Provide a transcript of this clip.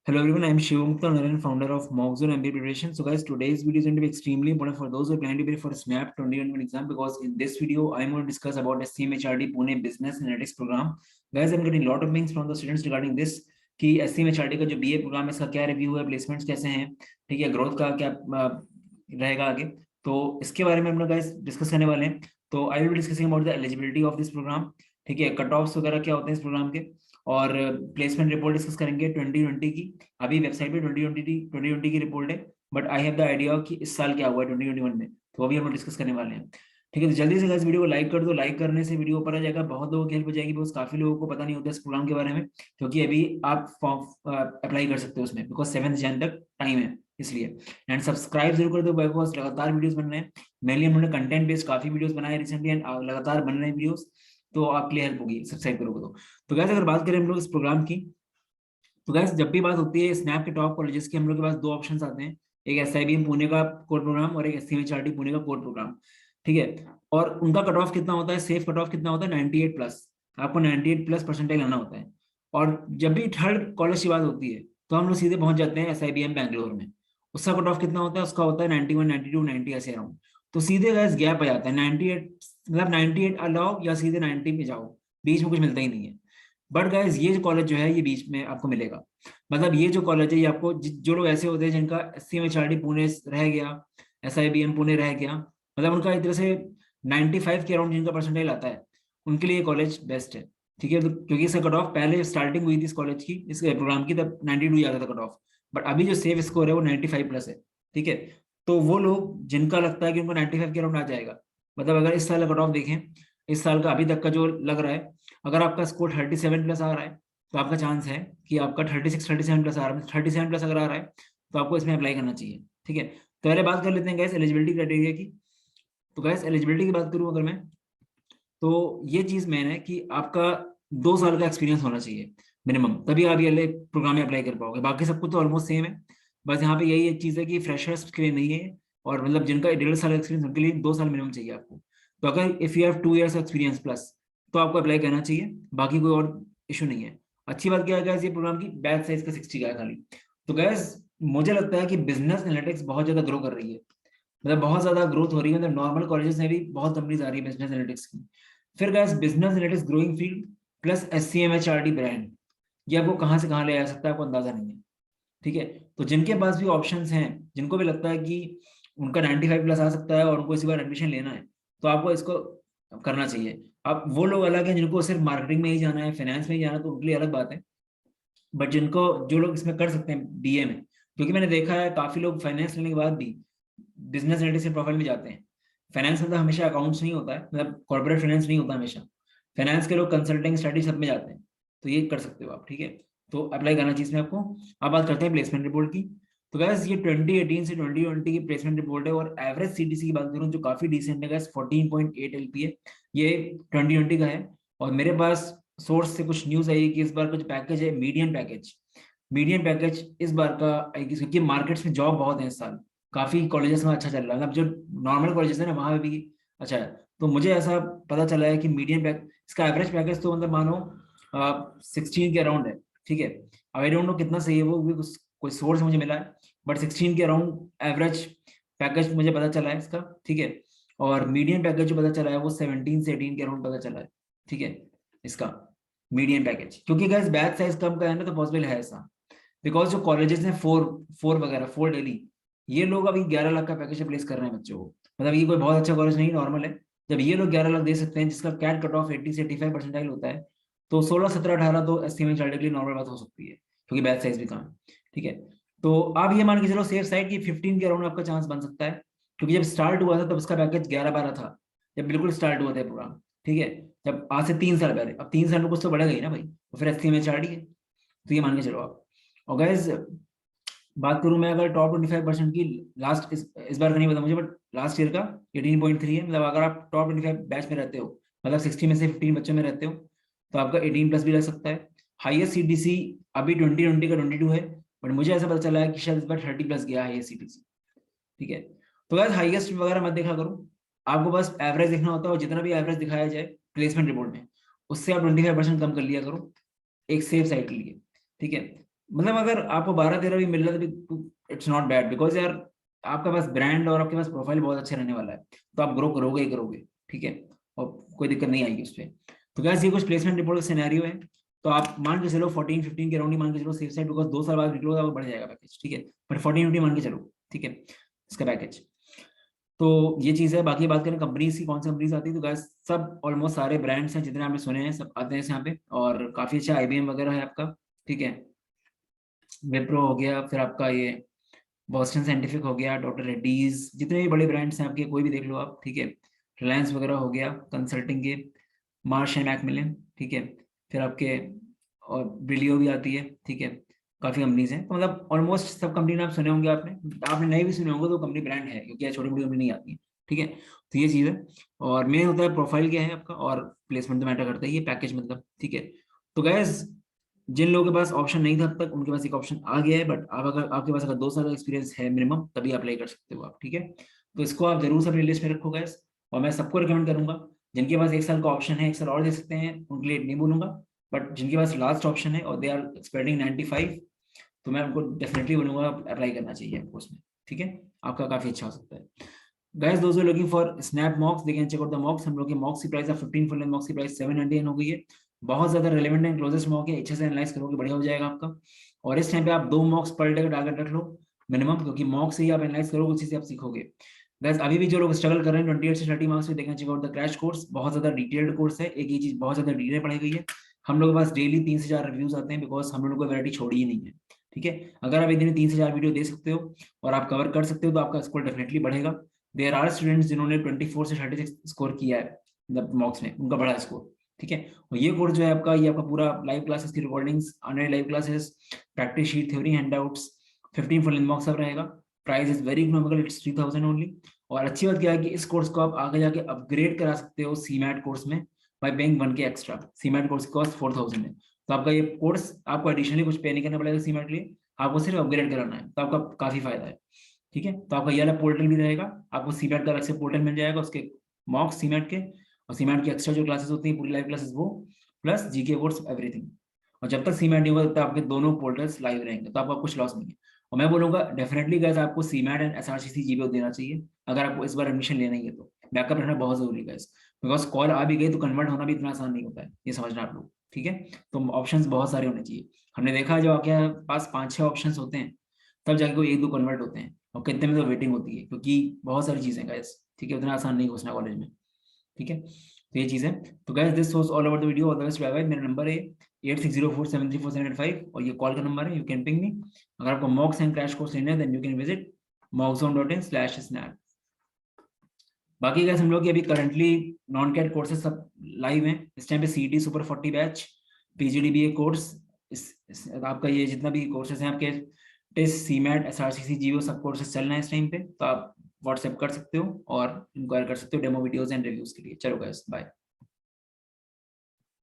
Hello everyone, I am Shivamukta Narayan, founder of Moxon MBA Preparation. So guys, today's video is going to be extremely important for those who are planning to prepare for SNAP 2021 exam, because in this video, I'm going to discuss about SCMHRD Pune Business Analytics Program. Guys, I'm getting a lot of links from the students regarding this कि SCMHRD का जो BA programme है इसका क्या review है, placements कैसे हैं, ठीक है, ग्रोथ का क्या रहेगा आगे, तो इसके बारे में हम लोग गाइस डिस्कस करने वाले हैं. तो I will be discussing about the eligibility of this programme, ठीक है, कट ऑफ्स वगैरह क्या होते हैं इस प्रोग्राम के, और प्लेसमेंट रिपोर्ट डिस्कस करेंगे 2020 की. अभी वेबसाइट पे 2020 की रिपोर्ट है, but I have the idea कि इस साल क्या हुआ है 2021 में, तो अभी हम डिस्कस करने वाले हैं. ठीक है, तो जल्दी से गाइस वीडियो को लाइक कर दो. लाइक करने से वीडियो ऊपर आ जाएगा, बहुत लोगों की हेल्प हो जाएगी, बिकॉज काफी लोगों को पता नहीं होता इस प्रोग्राम के बारे में, क्योंकि अभी आप फॉर्म अप्लाई कर सकते हो उसमें, बिकॉज 7 जन तक टाइम है इसलिए. एंड सब्सक्राइब जरूर कर दो, बिकॉज लगातार वीडियोस बन रहे हैं. मेनली हमने कंटेंट बेस्ड काफी वीडियोस बनाए रिसेंटली, एंड लगातार बन रहे हैं वीडियोस, तो आपके लिए हेल्प होगी सब्सक्राइब करोगे तो गाइस अगर बात करें हम लोग इस प्रोग्राम की, तो गाइस जब भी बात होती है स्नैप के टॉप कॉलेजेस की, हम लोग के पास दो ऑप्शंस आते हैं, एक एसआईबीएम पुणे का कोर प्रोग्राम और एक एससीएमएचआरडी पुणे का कोर प्रोग्राम. ठीक है, और उनका कट ऑफ कितना होता है, सेफ कट ऑफ कितना होता है, 98 प्लस. आपको 98 प्लस परसेंटाइल लाना होता है. और जब भी थर्ड कॉलेज की बात होती है तो हम लोग सीधे पहुंच जाते हैं एसआईबीएम बैंगलोर में. उसका कट ऑफ कितना होता है, उसका होता है 91, 92, 90 ऐसे अराउंड. तो सीधे गैस गैप आ जाता है 98, मतलब 98 अलाउ या सीधे 90 पे जाओ, बीच में कुछ मिलता ही नहीं है. बट गाइज ये जो कॉलेज जो है ये बीच में आपको मिलेगा. मतलब ये जो कॉलेज है ये आपको जो लोग ऐसे होते हैं जिनका एससीएमएचआरडी पुणे रह गया, एसआईबीएम पुणे रह गया, मतलब उनका एक तरह से 95 के अराउंड जिनका परसेंटाइल आता है, उनके लिए कॉलेज बेस्ट है. ठीक है, तो क्योंकि इसका कट ऑफ पहले स्टार्टिंग हुई थी इस कॉलेज की, इस प्रोग्राम की, तब 92 आता था कट ऑफ, बट अभी जो सेफ स्कोर है वो 95 प्लस है. ठीक है, तो वो लोग जिनका लगता है कि उनको 95 के अराउंड आ जाएगा, मतलब अगर इस साल का कट ऑफ देखें, इस साल का अभी तक का जो लग रहा है, अगर आपका स्कोर 37 प्लस आ रहा है तो आपका चांस है कि आपका 36 37 प्लस आ रहा है, 37 प्लस अगर आ रहा है तो आपको इसमें अप्लाई करना चाहिए. ठीक है, तो पहले बात कर लेते हैं गैस एलिजिबिलिटी क्राइटेरिया की. तो गैस एलिजिबिलिटी की बात करूं अगर मैं, तो ये चीज मेन है कि आपका 2 साल का एक्सपीरियंस होना चाहिए मिनिमम, तभी आप ये प्रोग्राम में अप्लाई कर पाओगे. बाकी सब कुछ तो ऑलमोस्ट सेम है, बस यहाँ पे यही एक चीज है कि फ्रेशर्स के लिए नहीं है, और मतलब जिनका 1.5 साल का एक्सपीरियंस उनके लिए 2 साल मिनिमम चाहिए आपको. तो अगर if you have 2 years experience plus तो आपको अप्लाई करना चाहिए, बाकी कोई और इशू नहीं है. अच्छी बात क्या है गैस, ये प्रोग्राम की बैच साइज का 60 का है खाली. तो गैस मुझे लगता है कि बिजनेस एनालिटिक्स बहुत ज्यादा ग्रो कर रही है, मतलब बहुत ज्यादा ग्रोथ हो रही है, मतलब नॉर्मल कॉलेजेस में भी बहुत कंपनीज आ रही है बिजनेस एनालिटिक्स की. फिर guess business analytics growing field plus SCMHRD brand, ये आपको कहाँ से कहाँ ले आ सकता है आपको अंदाजा नहीं है. ठीक है, तो जिनके पास भी ऑप्शंस हैं, जिनको भी लगता है कि उनका 95 प्लस आ सकता है और उनको इसी बार एडमिशन लेना है, तो आपको इसको करना चाहिए. अब वो लोग अलग हैं जिनको सिर्फ मार्केटिंग में ही जाना है, फाइनेंस में ही जाना है, तो उनके लिए अलग बात है. बट जिनको जो लोग इसमें कर सकते हैं बीए में, क्योंकि मैंने देखा है काफी लोग फाइनेंस लेने के बाद भी बिजनेस एनालिटिक्स के प्रोफाइल में जाते हैं. फाइनेंस मतलब हमेशा अकाउंट्स नहीं होता है, मतलब कॉर्पोरेट फाइनेंस नहीं होता हमेशा. फाइनेंस के लोग कंसल्टिंग स्टडी सब में जाते हैं, तो ये कर सकते हो आप. ठीक है, तो अप्लाई करना चाहिए इसमें आपको. अब बात करते हैं प्लेसमेंट रिपोर्ट की. तो गैस ये 2018 से 2020 की प्लेसमेंट रिपोर्ट है, और एवरेज सीटीसी की बात करूं जो काफी डिसेंट है गैस, 14.8 एलपी है, ये 2020 का है. और मेरे पास सोर्स से कुछ न्यूज आई कि इस बार का जो पैकेज है मीडियम पैकेज इस बार का आएगी, क्योंकि मार्केट्स में जॉब बहुत है इस साल, काफी कॉलेजेस में अच्छा चल रहा है, अब जो नॉर्मल कॉलेजेस है ना वहां पे भी अच्छा है. तो मुझे ऐसा पता चला है कि मीडियम पैक इसका एवरेज पैकेज तो मतलब मानो 16 के अराउंड है. ठीक है, अब आई डोंट नो कितना सही है वो भी, कोई सोर्स मुझे मिला है, बट 16 के अराउंड एवरेज पैकेज मुझे पता चला है इसका. ठीक है, और मीडियम पैकेज जो पता चला है वो 17 से 18 के अराउंड पता चला है. ठीक है, इसका मीडियम पैकेज, क्योंकि गैस बैच साइज कम का है ना, तो पॉसिबल है ऐसा, बिकॉज जो कॉलेजेस हैं फोर वगैरह 4 डेली, ये लोग अभी 11 लाख का पैकेज प्लेस कर रहे हैं बच्चों को. मतलब ये कोई बहुत अच्छा कॉलेज नहीं, नॉर्मल है. जब ये लोग 11 लाख दे सकते हैं, जिसका कैट कट ऑफ 80 से 85 परसेंटाइल होता है, तो 16 17 18 तो एससीएमएचआरडी के लिए नॉर्मल बात हो सकती है, क्योंकि बैच साइज भी कम है. ठीक है, तो आप ये मान के चलो सेफ साइड की 15 के अराउंड आपका चांस बन सकता है, क्योंकि जब स्टार्ट हुआ था तब उसका पैकेज 11-12 था, जब बिल्कुल स्टार्ट हुआ था प्रोग्राम. ठीक है, जब आज से 3 साल पहले, अब 3 साल में कुछ तो बढ़ेगा ही ना भाई, तो फिर एससीएमएचआरडी है, तो ये मान के चलो आप. और गाइस बात करूं मैं अगर टॉप 25% की, लास्ट इस बार का नहीं पता मुझे, बट लास्ट ईयर का 18.3 है. मतलब अगर आप टॉप 25 बैच में रहते हो, मतलब 60 में से 15 बच्चों में रहते हो, तो आपका 18 प्लस भी रह सकता है. हाईएस्ट सीटीसी अभी 2020 का 22 है, बट मुझे ऐसा पता चला है कि शायद इस बार 30 प्लस गया है ये सीटीसी. ठीक है, तो गाइस हाईएस्ट वगैरह मत देखा करूं, आपको बस एवरेज देखना होता है, और जितना भी एवरेज दिखाया जाए प्लेसमेंट रिपोर्ट में, उससे आप 25% कम कर लिया करो एक सेफ साइड के लिए. ठीक है, मतलब अगर आपको 12-13 भी मिल रहा है तो इट्स नॉट बैड, बिकॉज यार आपका पास ब्रांड और आपके पास प्रोफाइल बहुत अच्छा रहने वाला है, तो आप ग्रो करोगे ही करोगे, ठीक है, और कोई दिक्कत नहीं आएगी उस पर। तो गैस ये कुछ प्लेसमेंट रिपोर्ट का सिनेरियो है। तो आप मान के चलो 14-15 के अराउंड ही मान के चलो, सेफ साइड, बिकॉज 2 साल बाद निकलो तो बढ़ जाएगा पैकेज, ठीक है, पर 14-15 मान के चलो, ठीक है, इसका पैकेज। तो ये चीज है। बाकी बात करें कंपनीज की, कौन सी कंपनीज आती है, तो गाइस सब ऑलमोस्ट सारे ब्रांड्स हैं जितने आपने सुने हैं सब आते हैं यहाँ पे, और काफी अच्छा IBM वगैरह है आपका, ठीक है, विप्रो हो गया, फिर आपका ये बॉस्टन साइंटिफिक हो गया, डॉक्टर रेड्डीज, जितने भी बड़े ब्रांड्स हैं आपके कोई भी देख लो आप, ठीक है, रिलायंस वगैरह हो गया कंसल्टिंग के, मार्श एंड मैकमिलन, ठीक है, फिर आपके और ब्रिलियो भी आती है, ठीक है, काफी कंपनीज हैं। तो मतलब ऑलमोस्ट सब कंपनी आप सुने होंगे, आपने नहीं भी सुने होंगे तो कंपनी ब्रांड है, क्योंकि छोटी मोटी कंपनी नहीं आती है, ठीक है। तो ये चीज है, और मेन होता है प्रोफाइल क्या है आपका, और प्लेसमेंट तो मैटर करता है, ये पैकेज मतलब, ठीक है। तो गैस जिन लोगों के पास ऑप्शन नहीं था अब तक, उनके पास एक ऑप्शन आ गया है, बट आप अगर आपके पास अगर 2 साल का एक्सपीरियंस है मिनिमम, तभी अप्लाई कर सकते हो आप, ठीक है। तो इसको आप जरूर से अपनी लिस्ट में रखो गैस, और मैं सबको रिकमेंड करूंगा, जिनके पास 1 साल का ऑप्शन है, 1 साल और दे सकते हैं, उनके लिए नहीं बोलूंगा, बट जिनके पास लास्ट ऑप्शन है और दे आर एक्सपेक्टिंग 95, तो मैं उनको डेफिनेटली बोलूंगा अप्लाई करना चाहिए आपको उसमें, ठीक है, आपका काफी अच्छा हो सकता है। Guys, those who are looking for snap mocks, they can check out the mocks। हम लोग के mocks की प्राइस है 15 फुल लेंथ मॉक्स की प्राइस 799 हो गई है। बहुत ज्यादा रेलेवेंट एंड क्लोजेस्ट मॉक है, अच्छे से एनालाइज करोगे बढ़िया हो जाएगा आपका। और इस टाइम पे आप 2 मॉक्स पर डे का टारगेट रख लो मिनिमम, क्योंकि मॉक से ही आप एनालाइज करोगे, उसी से आप सीखोगे। गाइस अभी भी जो लोग स्ट्रगल कर रहे हैं 28 से 30 मार्क्स में, देखें check out the crash course, बहुत ज्यादा डिटेल्ड कोर्स है, एक ही चीज बहुत ज्यादा डिटेल पढ़ाई गई है। हम लोग के पास डेली 3 से 4 रिव्यूज आते हैं, बिकॉज हम लोग को वैरायटी छोड़ी ही नहीं है, ठीक है। अगर आप एक दिन में 3 से 4 वीडियो दे सकते हो और आप कवर कर सकते हो, तो आपका स्कोर डेफिनेटली बढ़ेगा। देयर आर स्टूडेंट्स जिन्होंने 24 से 36 स्कोर किया है मॉक्स में, उनका बड़ा स्कोर, ठीक है। और ये कोर्स जो है आपका, ये आपका पूरा लाइव क्लासेस की recordings, online live classes, practice sheet, theory, handouts, 15 full length मॉक्स सब रहेगा। Price is very economical, it's 3000 only. और अच्छी बात क्या है कि इस कोर्स को आप आगे जाके अपग्रेड करा सकते हो सीमैट कोर्स में, bye paying 1K extra. CMAT course की कॉस्ट 4000 है, तो आपका ये कोर्स आपको एडिशनली कुछ पे नहीं करना पड़ेगा सीमैट के लिए, आपको सिर्फ अपग्रेड कराना है, तो आपका काफी फायदा है, ठीक है। तो आपका ये वाला पोर्टल भी रहेगा, आपको सीमैट का अलग से पोर्टल मिल जाएगा, उसके मॉक्स सीमैट के और सीमैट की एक्स्ट्रा जो क्लासेस होती हैं पूरी लाइव क्लासेस वो, प्लस जीके कोर्स एवरीथिंग। और जब तक सीमैट नहीं होगा तब तक आपके दोनों पोर्टल्स लाइव रहेंगे, तो आपका कुछ लॉस नहीं है। और मैं बोलूंगा डेफिनेटली गाइस आपको सीमैट एंड SRCC जीपीओ देना चाहिए, अगर आपको इस बार एडमिशन लेना ही है तो बैकअप रहना बहुत जरूरी है गाइस, बिकॉज कॉल आ भी गई तो कन्वर्ट होना भी इतना आसान नहीं होता है, ये समझना आप लोग, ठीक है। तो ऑप्शंस बहुत सारे होने चाहिए। हमने देखा है जब आपके पास 5-6 ऑप्शंस होते हैं, तब जाके कोई 1-2 कन्वर्ट होते हैं, और कितने में तो वेटिंग होती है, क्योंकि बहुत सारी चीजें गाइस, ठीक है, उतना आसान नहीं घुसना कॉलेज में, ठीक है। तो ये चीज है। तो guys this was all about the video, all the best, bye bye. मेरा नंबर है 8604734785 और ये कॉल का नंबर है, यू कैन पिंग मी। अगर आपको मॉक्स एंड क्रैश कोर्स लेना है then you can visit mockzone.in/snap। बाकी गाइस हम लोग की अभी करंटली नॉन कैट कोर्सेज सब लाइव हैं इस टाइम पे, CET super 40 batch, PGDBA course, आपका ये जितना भी कोर्सेज हैं आपके, टेस्ट, सीमैट, SRCC जीओ, सब कोर्सेज चल रहे हैं इस टाइम पे, तो आप व्हाट्सएप कर सकते हो और इंक्वायर कर सकते हो डेमो वीडियोस एंड रिव्यूज के लिए। चलो गाइस बाय।